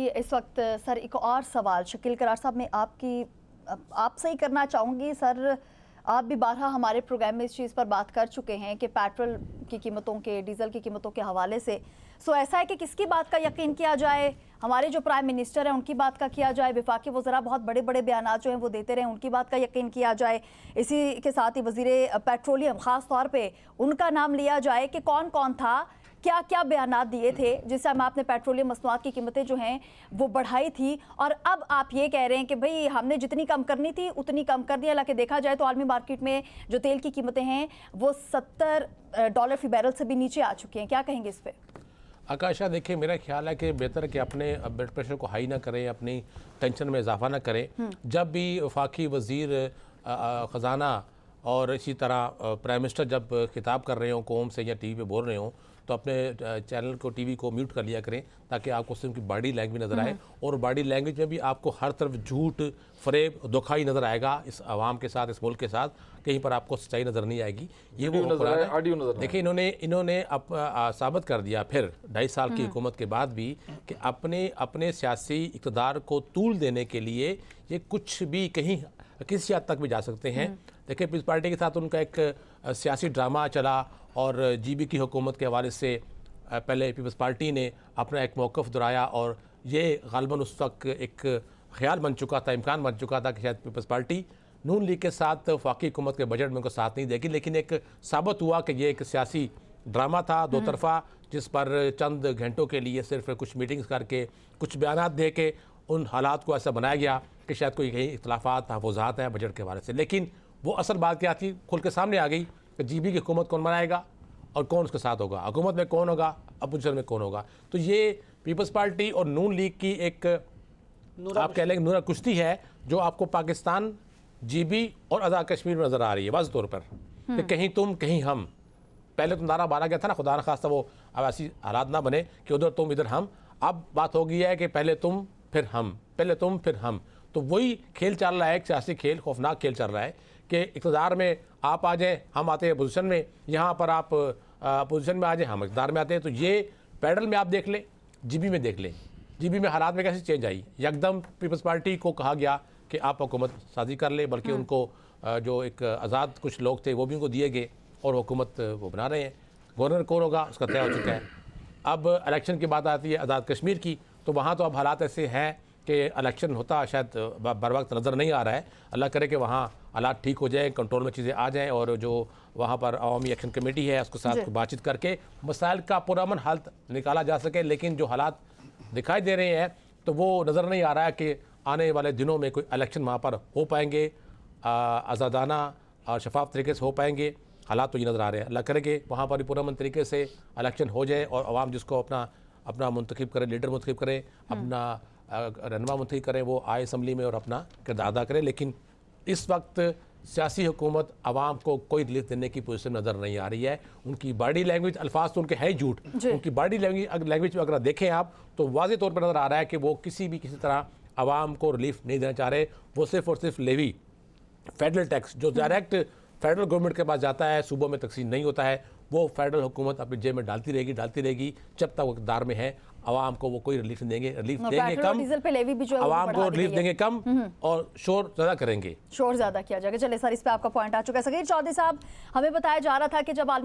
इस वक्त सर एक और सवाल शकील करार साहब मैं आपसे ही करना चाहूँगी। सर आप भी 12 हमारे प्रोग्राम में इस चीज़ पर बात कर चुके हैं कि पेट्रोल की कीमतों के, डीजल की कीमतों के हवाले से ऐसा है कि किसकी बात का यकीन किया जाए? हमारे जो प्राइम मिनिस्टर हैं उनकी बात का किया जाए, वफाकी वज़रा बहुत बड़े बड़े बयान जो हैं वो देते रहे, उनकी बात का यकीन किया जाए, इसी के साथ ही वज़ीर पेट्रोलियम ख़ास तौर पे उनका नाम लिया जाए कि कौन कौन था, क्या क्या बयानात दिए थे जिससे हम आपने पेट्रोलियम मसनूआत की कीमतें जो हैं वो बढ़ाई थी, और अब आप ये कह रहे हैं कि भाई हमने जितनी कम करनी थी उतनी कम कर दिया। हालांकि देखा जाए तो आलमी मार्केट में जो तेल की कीमतें हैं वो $70 फी बैरल से भी नीचे आ चुकी हैं। क्या कहेंगे इस पर? आकाशा, देखिए मेरा ख्याल है कि बेहतर है कि अपने ब्लड प्रेशर को हाई ना करें, अपनी टेंशन में इजाफा ना करें। जब भी वफाकी वज़ीर ख़जाना और इसी तरह प्राइम मिनिस्टर जब खिताब कर रहे हों कौम से या टीवी पे बोल रहे हों तो अपने चैनल को, टीवी को म्यूट कर लिया करें ताकि आपको सिर्फ उनकी बॉडी लैंग्वेज नज़र आए। और बॉडी लैंग्वेज में भी आपको हर तरफ झूठ, फरेब, धोखा ही नज़र आएगा। इस आवाम के साथ, इस मुल्क के साथ कहीं पर आपको सच्चाई नज़र नहीं आएगी। ये वो ऑडियो नज़र देखिए, इन्होंने साबित कर दिया फिर 2.5 साल की हुकूमत के बाद भी कि अपने सियासी इक़्तिदार को तूल देने के लिए ये कुछ भी कहीं किसी हद तक भी जा सकते हैं। देखिए पीपल्स पार्टी के साथ उनका एक सियासी ड्रामा चला और जीबी की हुकूमत के हवाले से पहले पीपल्स पार्टी ने अपना एक मौक़िफ़ दोहराया और ये ग़ालिबन उस वक्त एक ख़्याल बन चुका था, इम्कान बन चुका था कि शायद पीपल्स पार्टी नून लीग के साथ वफाकी हुकूमत के बजट में उनको साथ नहीं देगी। लेकिन एक साबित हुआ कि ये एक सियासी ड्रामा था, दो तरफ़ा, जिस पर चंद घंटों के लिए सिर्फ कुछ मीटिंग्स करके, कुछ बयानात दे के उन हालात को ऐसा बनाया गया कि शायद कोई कहीं इख्तलाफात, तहफ़्फ़ुज़ात हैं बजट के हवाले से। लेकिन वो असल बात क्या थी खुल के सामने आ गई कि जीबी की हुकूमत कौन बनाएगा और कौन उसके साथ होगा, हुकूमत में कौन होगा, अपोजिशन में कौन होगा। तो ये पीपल्स पार्टी और नून लीग की एक आप कह लें नूरा कुश्ती है जो आपको पाकिस्तान, जीबी और आज़ाद कश्मीर में नज़र आ रही है वाज़ तौर पर कि कहीं तुम कहीं हम। पहले तो नारा मारा गया था ना, खुदा न खास्ता वो अब ऐसी हालात ना बने कि उधर तुम इधर हम। अब बात हो गई है कि पहले तुम फिर हम, पहले तुम फिर हम। तो वही खेल चल रहा है, एक सियासी खेल, खौफनाक खेल चल रहा है कि इक़्तिदार में आप आ जाएँ, हम आते हैं अपोजिशन में, यहाँ पर आप अपोजिशन में आ जाए, हम इक़्तिदार में आते हैं। तो ये पैडल में आप देख लें, जीबी में देख लें, जीबी में हालात में कैसे चेंज आई। यकदम पीपल्स पार्टी को कहा गया कि आप हुकूमत साजी कर ले, बल्कि उनको जो एक आज़ाद कुछ लोग थे वो भी उनको दिए गए और हुकूमत वो बना रहे हैं। गवर्नर कौन होगा उसका तय हो चुका है। अब इलेक्शन की बात आती है आज़ाद कश्मीर की, तो वहाँ तो अब हालात ऐसे हैं कि इलेक्शन होता शायद बर वक्त नज़र नहीं आ रहा है। अल्लाह करे कि वहाँ हालात ठीक हो जाए, कंट्रोल में चीज़ें आ जाएँ और जो वहाँ पर अवामी एक्शन कमेटी है उसके साथ बातचीत करके मसाइल का पुरअमन हल निकाला जा सके। लेकिन जो हालात दिखाई दे रहे हैं तो वो नज़र नहीं आ रहा है कि आने वाले दिनों में कोई इलेक्शन वहाँ पर हो पाएंगे, आज़ादाना और शफाफ तरीके से हो पाएंगे। हालात तो ये नज़र आ रहे हैं। अल्लाह करे कि वहाँ पर पुरअमन तरीके से इलेक्शन हो जाए और आवाम जिसको अपना मुंतखब करे, लीडर मुंतखब करे, अपना रहनुमा मुंतखब करें, वो आए असम्बली में और अपना किरदार अदा करें। लेकिन इस वक्त सियासी हुकूमत आवाम को कोई रिलीफ देने की पोजीशन नज़र नहीं आ रही है। उनकी बॉडी लैंग्वेज, अल्फाज तो उनके है झूठ, उनकी बॉडी लैंग्वेज में अगर देखें आप तो वाज़ेह तौर पर नज़र आ रहा है कि वो किसी तरह आवाम को रिलीफ नहीं देना चाह रहे। वो सिर्फ और सिर्फ लेवी, फेडरल टैक्स जो डायरेक्ट फेडरल गवर्नमेंट के पास जाता है, सूबों में तकसीम नहीं होता है, वो फेडरल हुकूमत अपनी जेब में डालती रहेगी जब तक वो इक़्तिदार में है। आवाम को वो कोई रिलीफ देंगे कम, डीजल पे लेवी भी जो आवाम को रिलीफ देंगे कम और शोर ज़्यादा करेंगे, शोर ज़्यादा किया जाएगा। चले सर, इस पे आपका पॉइंट आ चुका है। सगीर चौधरी साहब, हमें बताया जा रहा था कि जब आलमी